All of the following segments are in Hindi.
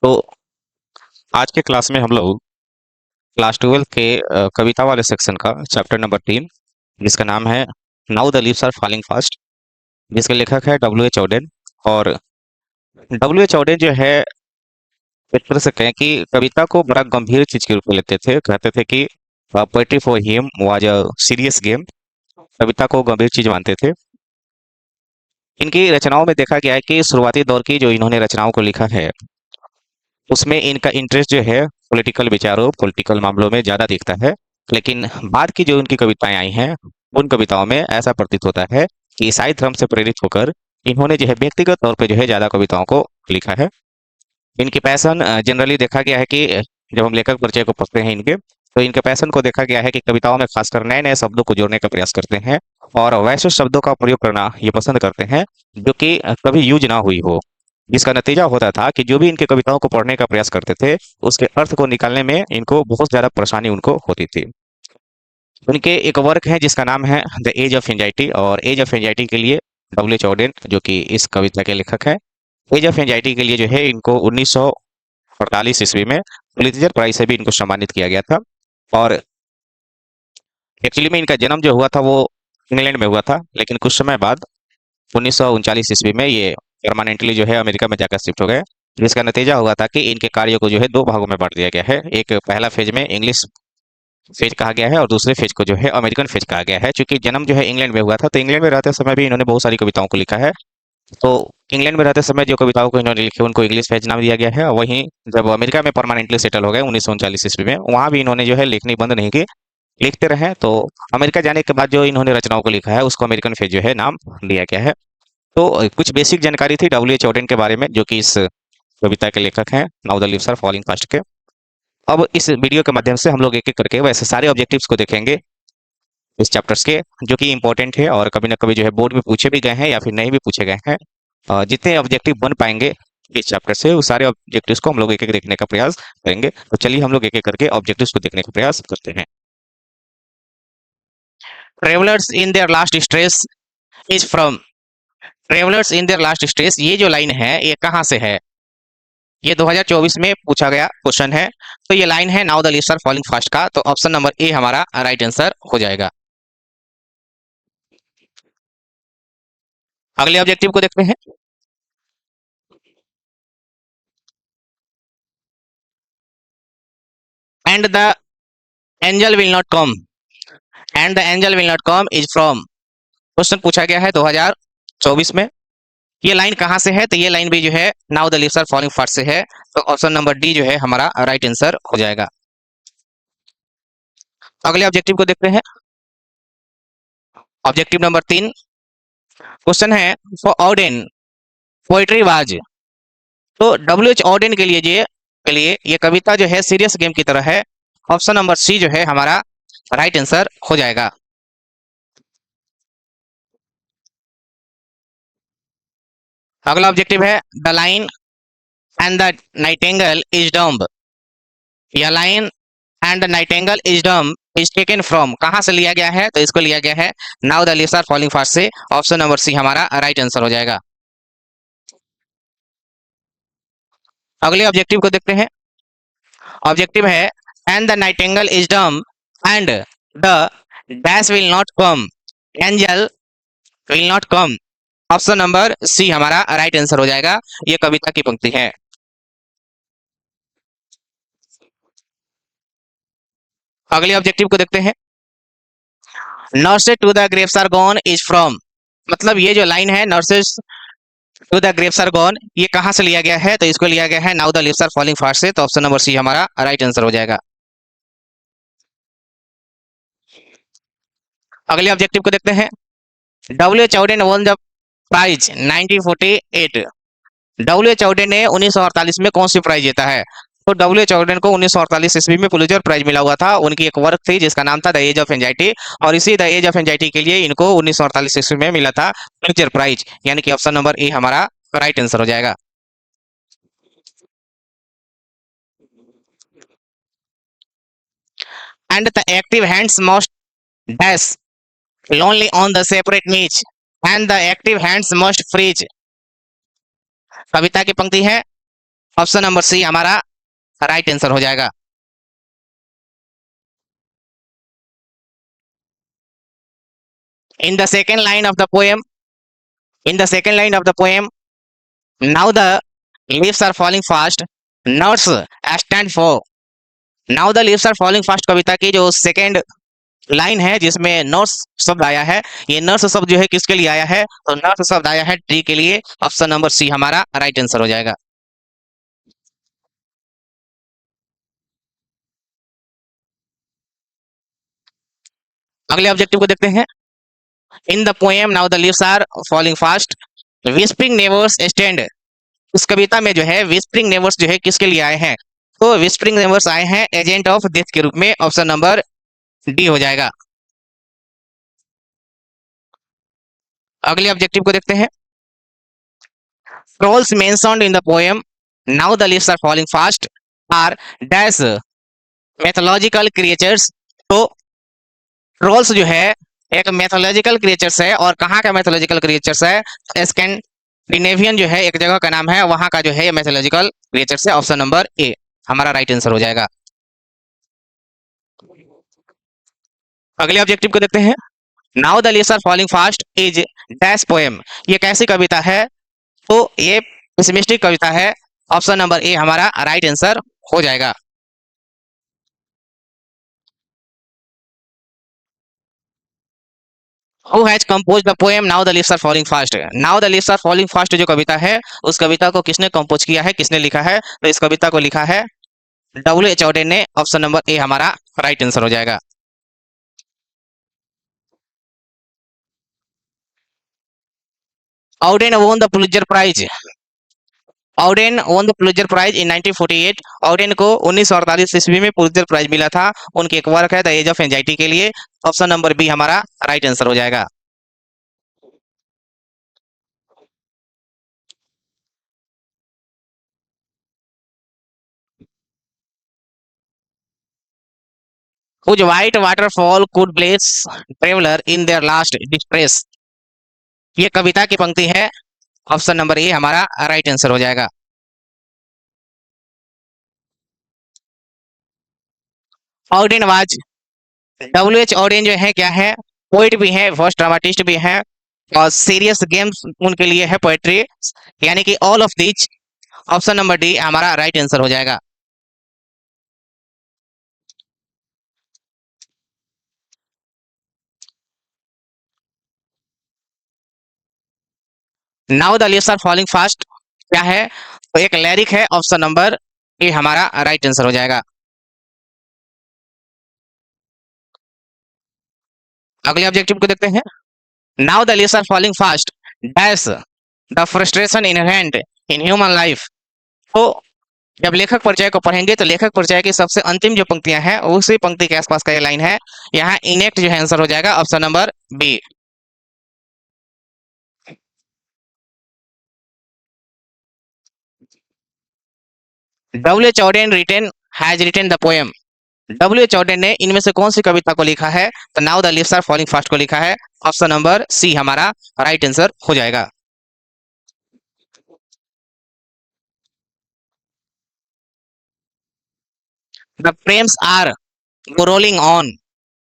तो आज के क्लास में हम लोग क्लास 12 के कविता वाले सेक्शन का चैप्टर नंबर 3 जिसका नाम है now the leaves are falling fast, जिसके लेखक है डब्ल्यू एच ऑडेन। और डब्ल्यू एच ऑडेन जो है, एक तरह से कहें कि कविता को बड़ा गंभीर चीज के रूप में लेते थे। कहते थे कि poetry for him was a serious game. कविता को गंभीर चीज मानते थे। इनकी रचनाओं में देखा गया है कि शुरुआती दौर की जो इन्होंने रचनाओं को लिखा है उसमें इनका इंटरेस्ट जो है पॉलिटिकल विचारों, पॉलिटिकल मामलों में ज्यादा दिखता है। लेकिन बाद की जो उनकी कविताएं आई हैं, उन कविताओं में ऐसा प्रतीत होता है कि ईसाई धर्म से प्रेरित होकर इन्होंने जो है व्यक्तिगत तौर पे जो है ज्यादा कविताओं को लिखा है। इनकी पैसन जनरली देखा गया है कि जब हम लेखक परिचय को पढ़ते हैं इनके, तो इनके पैसन को देखा गया है कि कविताओं में खासकर नए नए शब्दों को जोड़ने का प्रयास करते हैं और वैसे शब्दों का प्रयोग करना ये पसंद करते हैं जो कि कभी यूज ना हुई हो। जिसका नतीजा होता था कि जो भी इनके कविताओं को पढ़ने का प्रयास करते थे, उसके अर्थ को निकालने में इनको बहुत ज्यादा परेशानी उनको होती थी। उनके एक वर्क है जिसका नाम है द एज ऑफ एंजाइटी, और एज ऑफ एंजाइटी के लिए डब्ल्यू एच ऑडेन, जो कि इस कविता के लेखक हैं, एज ऑफ एंजाइटी के लिए जो है इनको 1948 ईस्वी में पुलित्जर प्राइज से भी इनको सम्मानित किया गया था। और एक्चुअली में इनका जन्म जो हुआ था वो इंग्लैंड में हुआ था, लेकिन कुछ समय बाद 1939 ईस्वी में ये परमानेंटली जो है अमेरिका में जाकर शिफ्ट हो गए। जिसका नतीजा हुआ था कि इनके कार्यों को जो है दो भागों में बांट दिया गया है। एक पहला फेज में इंग्लिश फेज कहा गया है और दूसरे फेज को जो है अमेरिकन फेज कहा गया है। चूंकि जन्म जो है इंग्लैंड में हुआ था, तो इंग्लैंड में रहते समय भी इन्होंने बहुत सारी कविताओं को लिखा है। तो इंग्लैंड में रहते समय जो कविताओं को इन्होंने लिखी उनको इंग्लिश फेज नाम दिया गया है। और वहीं जब अमेरिका में परमानेंटली सेटल हो गए 1939 ईस्वी में, वहां भी इन्होंने जो है लिखनी बंद नहीं की, लिखते रहे। तो अमेरिका जाने के बाद जो इन्होंने रचनाओं को लिखा है उसको अमेरिकन फेज जो है नाम दिया गया है। तो कुछ बेसिक जानकारी थी डब्ल्यू एच ऑडेन के बारे में, जो कि इस कविता के लेखक हैं now the leaves are falling fast के। अब इस वीडियो के माध्यम से हम लोग एक एक करके वैसे सारे ऑब्जेक्टिव्स को देखेंगे इस चैप्टर्स के, जो कि इंपॉर्टेंट है और कभी ना कभी जो है बोर्ड में पूछे भी गए हैं या फिर नहीं भी पूछे गए हैं। जितने ऑब्जेक्टिव बन पाएंगे इस चैप्टर से, उस सारे ऑब्जेक्टिव्स को हम लोग एक एक देखने का प्रयास करेंगे। तो चलिए हम लोग एक एक करके ऑब्जेक्टिव्स को देखने का प्रयास करते हैं। Travellers in their last stress is from, travellers in their last stress, ये जो लाइन है ये कहाँ से है? ये 2024 में पूछा गया क्वेश्चन है। तो ये लाइन है now the leaves are falling fast का, तो ऑप्शन नंबर ए हमारा राइट आंसर हो जाएगा। अगले ऑब्जेक्टिव को देखते हैं। And the angel will not come, and the angel will not come is from, question पूछा गया है 2024 में। ये लाइन कहाँ से है? तो ये लाइन भी जो है now the leaves are falling fast से है, तो ऑप्शन नंबर डी जो है हमारा राइट आंसर हो जाएगा। अगले ऑब्जेक्टिव को देखते हैं। ऑब्जेक्टिव नंबर 3, क्वेश्चन है फॉर ऑडेन पोएट्री वाज, तो डब्ल्यू एच ऑडेन के लिए ये कविता जो है सीरियस गेम की तरह है, ऑप्शन नंबर सी जो है हमारा राइट आंसर हो जाएगा। अगला ऑब्जेक्टिव है the line and the nightingale is dumb, या line and the nightingale is dumb is taken from, कहां से लिया गया है? तो इसको लिया गया है now the leaves are falling fast से, ऑप्शन नंबर सी हमारा राइट आंसर हो जाएगा। अगले ऑब्जेक्टिव को देखते हैं। ऑब्जेक्टिव है and the nightingale is dumb and the dash will not come, angel will not come, option number C हमारा राइट आंसर हो जाएगा। ये कविता की पंक्ति है। अगले ऑब्जेक्टिव को देखते हैं। Nurses to the graves are gone is from, मतलब ये जो लाइन है nurses to the graves are gone, ये कहां से लिया गया है? तो इसको लिया गया है now the leaves are falling fast से, तो ऑप्शन नंबर सी हमारा राइट आंसर हो जाएगा। अगले ऑब्जेक्टिव को देखते हैं। W H Auden won the prize 1948, W H Auden ने 1948 में कौन सी प्राइज जीता है? तो डब्ल्यू एच ऑडेन को 1948 ईस्वी में पुलित्जर प्राइज मिला हुआ था। उनकी एक वर्क थी जिसका नाम था द एज ऑफ एंजाइटी, और इसी द एज ऑफ एंजाइटी के लिए इनको 1948 ईस्वी में मिला था पुलित्जर प्राइज, यानी कि ऑप्शन नंबर ए हमारा राइट आंसर हो जाएगा। And the active hands must dash lonely on the separate niche and the active hands must freeze, कविता की पंक्ति है ऑप्शन नंबर सी हमारा राइट आंसर हो जाएगा। In the second line of the poem, in the second line of the poem, now the leaves are falling fast, nurse stand for. Now the leaves are falling fast कविता की जो सेकेंड लाइन है जिसमें नर्स शब्द आया है, ये नर्स शब्द जो है किसके लिए आया है, तो नर्स शब्द आया है ट्री के लिए। ऑप्शन नंबर सी हमारा राइट आंसर हो जाएगा। अगले ऑब्जेक्टिव को देखते हैं। In the poem now the leaves are falling fast, whispering neighbours stand. इस कविता में जो है विस्परिंग नेबर्स जो है किसके लिए आए हैं, तो विस्परिंग नेबर्स आए हैं एजेंट ऑफ डेथ के रूप में। ऑप्शन नंबर डी हो जाएगा। अगले ऑब्जेक्टिव को देखते हैं। Trolls mentioned in the poem now the leaves are falling fast are dash mythological creatures. तो ट्रोल्स जो है एक मैथोलॉजिकल क्रिएचर्स है, और कहाँ का मैथोलॉजिकल क्रिएचर्स है, स्कैंडिनेवियन जो है एक जगह का नाम है, वहां का जो है मैथोलॉजिकल क्रिएचर्स है। ऑप्शन नंबर ए हमारा राइट आंसर हो जाएगा। अगले ऑब्जेक्टिव को देखते हैं। Now the leaves are falling fast is dash poem. ये कैसी कविता है, तो ये पेसिमिस्टिक कविता है। ऑप्शन नंबर ए हमारा राइट आंसर हो जाएगा। Who has compose the poem now the leaves are falling fast. Now the leaves are falling fast जो कविता है, उस कविता को किसने कंपोज किया है, किसने लिखा है, तो इस कविता को लिखा है W.H. ऑडेन ने। ऑप्शन नंबर ए हमारा राइट आंसर हो जाएगा। Auden won the Pulitzer prize. Auden won the Pulitzer prize in 1948। Auden को 1948 ईस्वी में पुलित्जर प्राइज मिला था। उनकी एक वर्क है द एज ऑफ एंजाइटी के लिए। ऑप्शन नंबर बी हमारा राइट आंसर हो जाएगा। Whose white waterfall could bless traveler in their last distress। ये कविता की पंक्ति है। ऑप्शन नंबर ए हमारा राइट आंसर हो जाएगा। Odean was, W.H. ऑडेन जो है क्या है, पोइट भी है, फर्स्ट ड्रामाटिस्ट भी है, और सीरियस गेम्स उनके लिए है पोएट्री, यानी कि all of these. Option number D हमारा राइट आंसर हो जाएगा। Now the leaves are falling fast क्या है, तो एक लैरिक है। ऑप्शन नंबर ए हमारा राइट आंसर हो जाएगा। अगले ऑब्जेक्टिव को देखते हैं। Now the leaves are falling fast dash the frustration inherent in human life. तो जब लेखक परिचय को पढ़ेंगे तो लेखक परिचय की सबसे अंतिम जो पंक्तियां हैं उसी पंक्ति के आसपास का ये लाइन है, यहाँ इनेक्ट जो है आंसर हो जाएगा। Option number B. W.H. Auden written has written the poem. W.H. Auden ने इनमें से कौन सी कविता को लिखा है, तो now the leaves are falling fast को लिखा है। ऑप्शन नंबर सी हमारा राइट आंसर हो जाएगा। The frames are rolling on.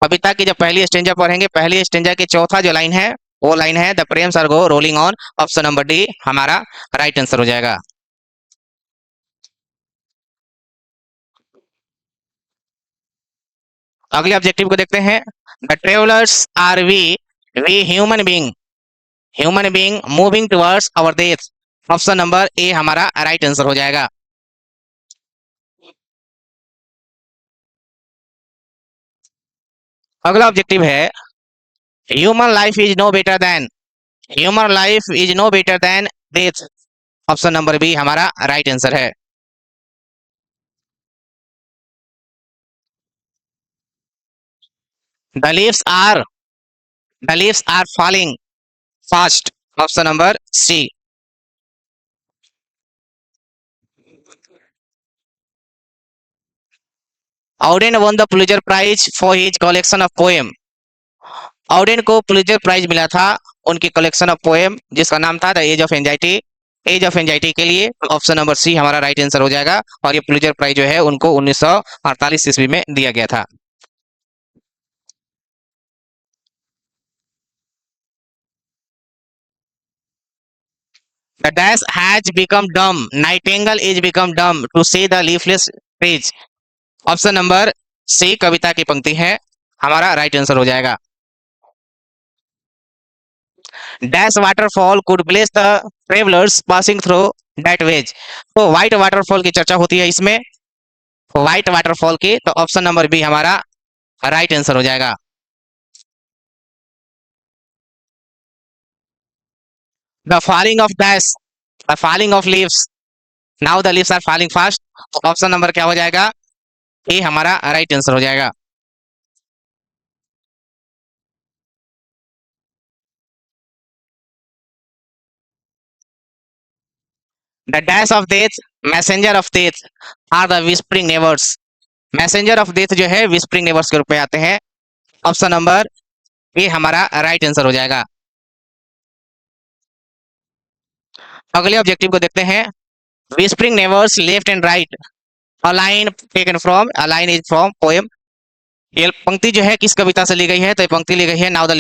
कविता की जब पहली स्टेंजा पढ़ेंगे, पहली स्टेंजा की चौथा जो लाइन है वो लाइन है the frames are go rolling on. Option number D हमारा राइट आंसर हो जाएगा। अगले ऑब्जेक्टिव को देखते हैं। The travellers are we human being moving towards our death. Option number A हमारा राइट आंसर हो जाएगा। अगला ऑब्जेक्टिव है। Human life is no better than, human life is no better than death. Option number B हमारा राइट आंसर है। The leaves are the leaves are falling fast. Option number C. Auden won the Pulitzer prize for his collection of poem. Auden को पुलित्जर प्राइज मिला था उनकी कलेक्शन ऑफ पोएम जिसका नाम था the age of anxiety. Age of anxiety के लिए ऑप्शन नंबर सी हमारा राइट आंसर हो जाएगा। और ये पुलित्जर प्राइज जो है उनको 1948 ईस्वी में दिया गया था। The dash has become dumb. Nightingale is become dumb to say the leafless page. Option number C कविता की पंक्ति है, हमारा राइट आंसर हो जाएगा। Dash waterfall could bless the travellers passing through that ways. तो व्हाइट वाटरफॉल की चर्चा होती है इसमें, व्हाइट वाटरफॉल की, तो ऑप्शन नंबर बी हमारा राइट आंसर हो जाएगा। The falling of dash, the falling of leaves, now the leaves are falling fast. Option number क्या हो जाएगा, ये हमारा राइट आंसर हो जाएगा। The dash of death, messenger of death are the whispering neighbours. Messenger of death जो है विस्परिंग नेवर्स के रूप में आते हैं। ऑप्शन नंबर ये हमारा राइट आंसर हो जाएगा। अगले ऑब्जेक्टिव को देखते हैं। Whispering नेवर्स left and right, a line taken from, a line is from poem. ये पंक्ति जो है किस कविता से ली गई है, तो ये पंक्ति ली गई है now the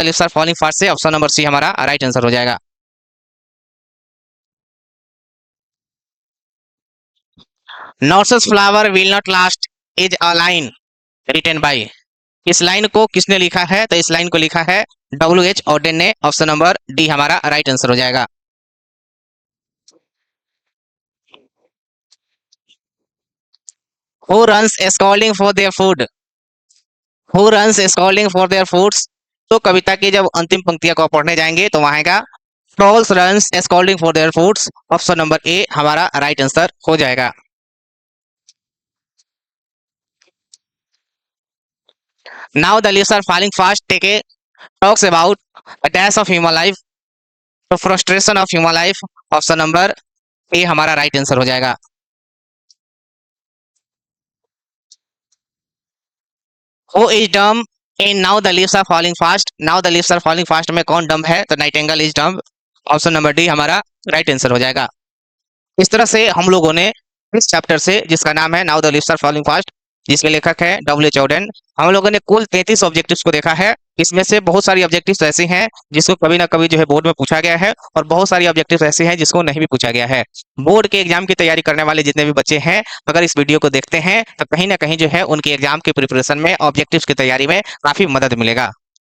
leaves are falling fast से। ऑप्शन नंबर सी हमारा राइट आंसर हो जाएगा। Nurses flower will not last is a line written by. इस लाइन को किसने लिखा है, तो इस लाइन को लिखा है W.H. ऑडेन ने। ऑप्शन नंबर डी हमारा राइट आंसर हो जाएगा। Who runs scolding for their food, who runs scolding for their foods. तो कविता की जब अंतिम पंक्तियां को आप पढ़ने जाएंगे तो वहां आएगा trolls runs scolding for their foods. Option number A हमारा राइट आंसर हो जाएगा। Now the leaves are falling fast take a talks about a dash of human life, तो frustration of human life. Option number A हमारा राइट आंसर हो जाएगा। Who is dumb in now the leaves are falling fast, now the leaves are falling fast में कौन डम है, तो नाइटिंगेल इज डम। ऑप्शन नंबर डी हमारा राइट आंसर हो जाएगा। इस तरह से हम लोगों ने इस चैप्टर से, जिसका नाम है now the leaves are falling fast, जिसके लेखक है W.H. ऑडेन, हम लोगों ने कुल 33 ऑब्जेक्टिव्स को देखा है। इसमें से बहुत सारी ऑब्जेक्टिव्स ऐसे हैं जिसको कभी ना कभी जो है बोर्ड में पूछा गया है, और बहुत सारी ऑब्जेक्टिव्स ऐसे हैं जिसको नहीं भी पूछा गया है। बोर्ड के एग्जाम की तैयारी करने वाले जितने भी बच्चे हैं, अगर इस वीडियो को देखते हैं तो कहीं ना कहीं जो है उनके एग्जाम की प्रिपरेशन में, ऑब्जेक्टिव्स की तैयारी में काफी मदद मिलेगा।